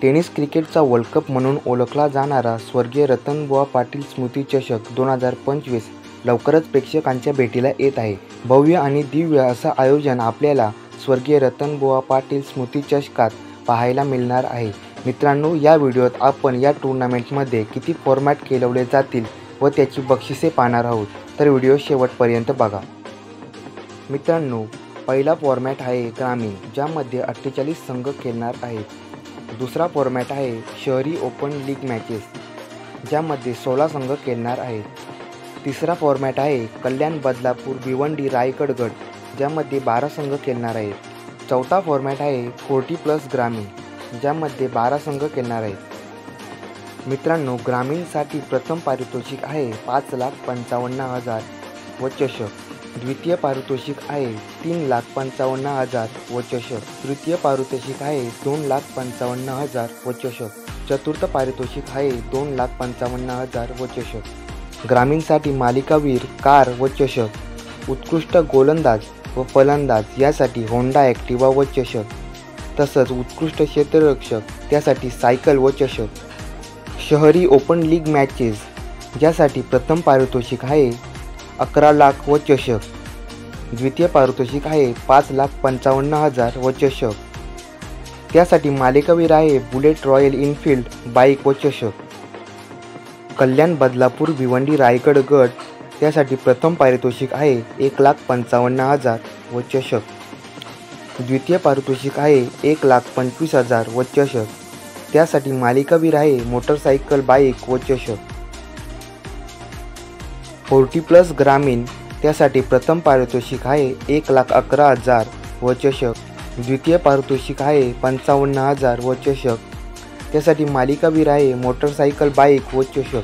Tennis क्रिकेटचा world cup म्हणून ओळखला जाणारा स्वर्गीय रतनबुवा पाटील स्मृती चषक 2025 लवकरच प्रेक्षकांच्या भेटीला येत आहे। भव्य आणि दिव्य असं आयोजन आपल्याला स्वर्गीय रतनबुवा पाटील स्मृती चषकात पाहायला मिळणार आहे। मित्रांनो, या व्हिडिओत आपण या टूर्नामेंटमध्ये किती फॉर्मॅट खेळवले जातील व त्याची बक्षिसे पाहणार आहोत, तर व्हिडिओ शेवटपर्यंत बघा। मित्रांनो, पहिला फॉर्मॅट आहे ग्रामीण, ज्यामध्ये 48 संघ खेळणार आहेत। दुसरा फॉर्मॅट आहे शहरी ओपन लीग मॅचेस, ज्यामध्ये 16 संघ खेळणार आहेत। तिसरा फॉर्मॅट आहे कल्याण बदलापूर भिवंडी रायगड गट, ज्यामध्ये 12 संघ खेळणार आहेत। चौथा फॉर्मॅट आहे 40+ ग्रामीण, ज्यामध्ये 12 संघ खेळणार आहेत। मित्रांनो, ग्रामीणसाठी प्रथम पारितोषिक आहे 5,55,000 व चषक। द्वितीय पारितोषिक आहे 3,55,000 व चषक। तृतीय पारितोषिक आहे 2,55,000 व चषक। चतुर्थ पारितोषिक आहे 2,55,000 व चषक। ग्रामीणसाठी मालिकावीर, कार व चषक। उत्कृष्ट गोलंदाज व फलंदाज यासाठी होंडा ॲक्टिवा व चषक। तसंच उत्कृष्ट क्षेत्ररक्षक त्यासाठी सायकल व चषक। शहरी ओपन लीग मॅचेस, ज्यासाठी प्रथम पारितोषिक आहे 11 लाख व चषक। द्वितीय पारितोषिक आहे 5,55,000 व चषक। त्यासाठी मालिकावीर आहे बुलेट रॉयल एनफील्ड बाईक व चषक। कल्याण बदलापूर भिवंडी रायगड गट, त्यासाठी प्रथम पारितोषिक आहे 1,55,000 व चषक। द्वितीय पारितोषिक आहे 1,25,000 व चषक। त्यासाठी मालिकावीर आहे मोटरसायकल बाईक व चषक। 40+ ग्रामीण, त्यासाठी प्रथम पारितोषिक आहे 1,11,000 व चषक। द्वितीय पारितोषिक आहे 55,000 व चषक। त्यासाठी मालिकावीर आहे मोटरसायकल बाईक व चषक।